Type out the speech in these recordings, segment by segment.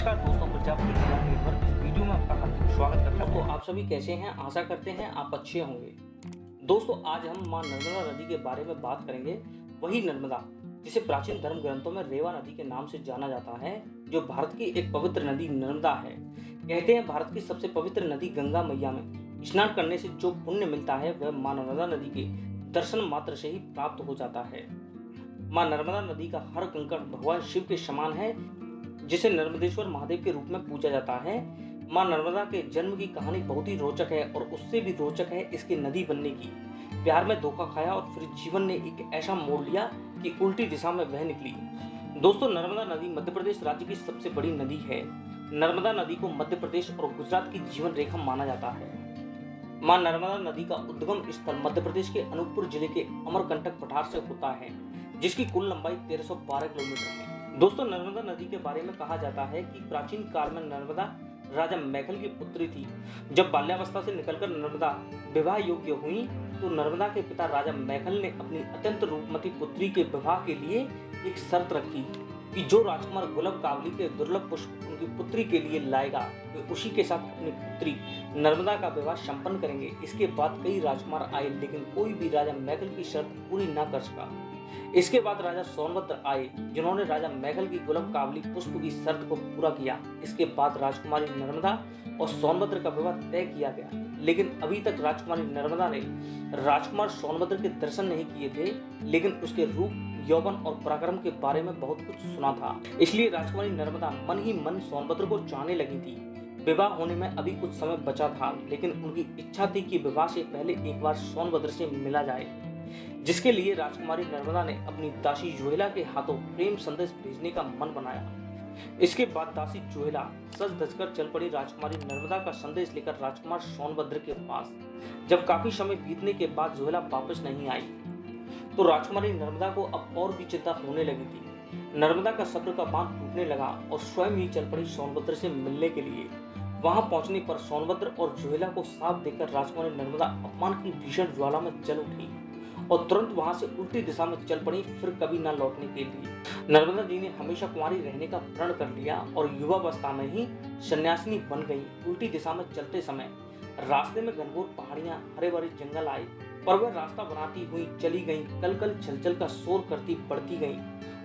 नमस्कार दोस्तों, प्रजापति ज्ञान निर्भर इस वीडियो में आपका हार्दिक स्वागत करता हूं। तो आप सभी कैसे हैं? आशा करते हैं आप अच्छे होंगे। दोस्तों, आज हम मां नर्मदा नदी के बारे में बात करेंगे। वही नर्मदा जिसे प्राचीन धर्म ग्रंथों में रेवा नदी के नाम से जाना जाता है, जो भारत की एक पवित्र नदी नर्मदा है। कहते हैं भारत की सबसे पवित्र नदी गंगा मैया में स्नान करने से जो पुण्य मिलता है वह मां नर्मदा नदी के दर्शन मात्र से ही प्राप्त हो जाता है। मां नर्मदा नदी का हर कंकड़ भगवान शिव के समान है, जिसे नर्मदेश्वर महादेव के रूप में पूजा जाता है। मां नर्मदा के जन्म की कहानी बहुत ही रोचक है और उससे भी रोचक है इसके नदी बनने की। प्यार में धोखा खाया और फिर जीवन ने एक ऐसा मोड़ लिया कि उल्टी दिशा में बह निकली। दोस्तों, नर्मदा नदी मध्य प्रदेश राज्य की सबसे बड़ी नदी है। नर्मदा नदी को मध्य प्रदेश और गुजरात की जीवन रेखा माना जाता है। मां नर्मदा नदी का उद्गम स्थल मध्य प्रदेश के अनूपपुर जिले के अमरकंटक पठार से होता है, जिसकी कुल लंबाई 1312 किलोमीटर है। दोस्तों, नर्मदा नदी के बारे में कहा जाता है कि प्राचीन काल में नर्मदा राजा मैखल की पुत्री थी। जब बाल्यावस्था से निकलकर नर्मदा विवाह योग्य हुई तो नर्मदा के पिता राजा मैखल ने अपनी अत्यंत रूपमती पुत्री के विवाह के लिए एक शर्त रखी कि जो राजकुमार गुलाब कावली के दुर्लभ पुष्प उनकी पुत्री के लिए लाएगा वे उसी के साथ अपनी पुत्री नर्मदा का विवाह संपन्न करेंगे। इसके बाद कई राजकुमार आए, लेकिन कोई भी राजा मैखल की शर्त पूरी न कर सका। इसके बाद राजा सोनभद्र आए, जिन्होंने राजा मैखल की गुलाब कावली पुष्प की शर्त को पूरा किया। इसके बाद राजकुमारी नर्मदा और सोनभद्र का विवाह तय किया गया, लेकिन अभी तक राजकुमारी नर्मदा ने राजकुमार सोनभद्र के दर्शन नहीं किए थे, लेकिन उसके रूप, यौवन और पराक्रम के बारे में बहुत कुछ सुना था। इसलिए राजकुमारी नर्मदा मन ही मन सोनभद्र को चाहने लगी थी। विवाह होने में अभी कुछ समय बचा था, लेकिन उनकी इच्छा थी कि विवाह से पहले एक बार सोनभद्र से मिला जाए, जिसके लिए राजकुमारी नर्मदा ने अपनी दासी जोहेला के हाथों प्रेम संदेश भेजने का मन बनाया। इसके बाद दासी जोहेला सज धजकर चल पड़ी राजकुमारी नर्मदा का संदेश लेकर राजकुमार सोनभद्र के पास। जब काफी समय बीतने के बाद जोहेला वापस नहीं आई तो राजकुमारी नर्मदा को अब और भी चिंता होने लगी थी। नर्मदा का सब्र का बांध टूटने लगा और स्वयं ही चल पड़ी सोनभद्र से मिलने के लिए। वहां पहुंचने पर सोनभद्र और जोहेला को साफ देखकर राजकुमारी नर्मदा अपमान की भीषण ज्वाला में जल उठी और तुरंत वहां से उल्टी दिशा में चल पड़ी, फिर कभी न लौटने के लिए। नर्मदा जी ने हमेशा कुंवारी रहने का प्रण कर लिया और युवावस्था में ही सन्यासिनी बन गई। उल्टी दिशा में चलते समय रास्ते में घनघोर पहाड़ियां, हरे भरे जंगल आए, पर वह रास्ता बनाती हुई चली गई। कल कल छलछल का शोर करती बढ़ती गई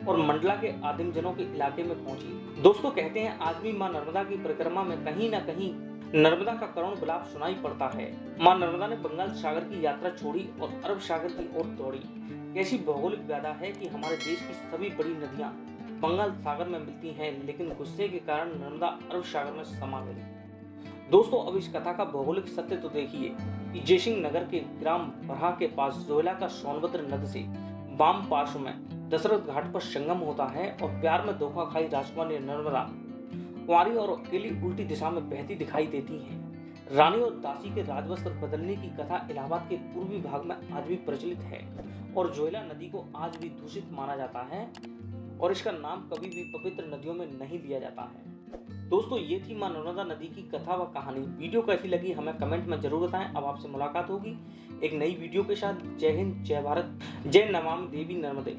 और मंडला के आदिम जनों के इलाके में पहुंची। दोस्तों, कहते हैं आज भी मां नर्मदा की परिक्रमा में कहीं न कहीं नर्मदा का करुण विलाप सुनाई पड़ता है। मां नर्मदा ने बंगाल सागर की यात्रा छोड़ी और अरब सागर की ओर दौड़ी। कैसी भौगोलिक व्याधा है कि हमारे देश की सभी बड़ी नदियां बंगाल सागर में मिलती हैं, लेकिन गुस्से के कारण नर्मदा अरब सागर में समा गई। दोस्तों, अब इस कथा का भौगोलिक सत्य तो देखिए कि जयसिंह नगर के ग्राम बरहा के पास जोहेला का सोनभद्र नद से वाम पार्श्व में दशरथ घाट पर संगम होता है और प्यार में धोखा खाई राजकुमारी नर्मदा कुंवारी और अकेली उल्टी दिशा में बहती दिखाई देती हैं। रानी और दासी के राजवस्त्र बदलने की कथा इलाहाबाद के पूर्वी भाग में आज भी प्रचलित है और जोहेला नदी को आज भी दूषित माना जाता है और इसका नाम कभी भी पवित्र नदियों में नहीं लिया जाता है। दोस्तों, ये थी मां नर्मदा नदी की कथा व कहानी। वीडियो कैसी लगी हमें कमेंट में जरूर बताएं। अब आपसे मुलाकात होगी एक नई वीडियो के साथ। जय हिंद, जय भारत, जय नमामि देवी नर्मदे।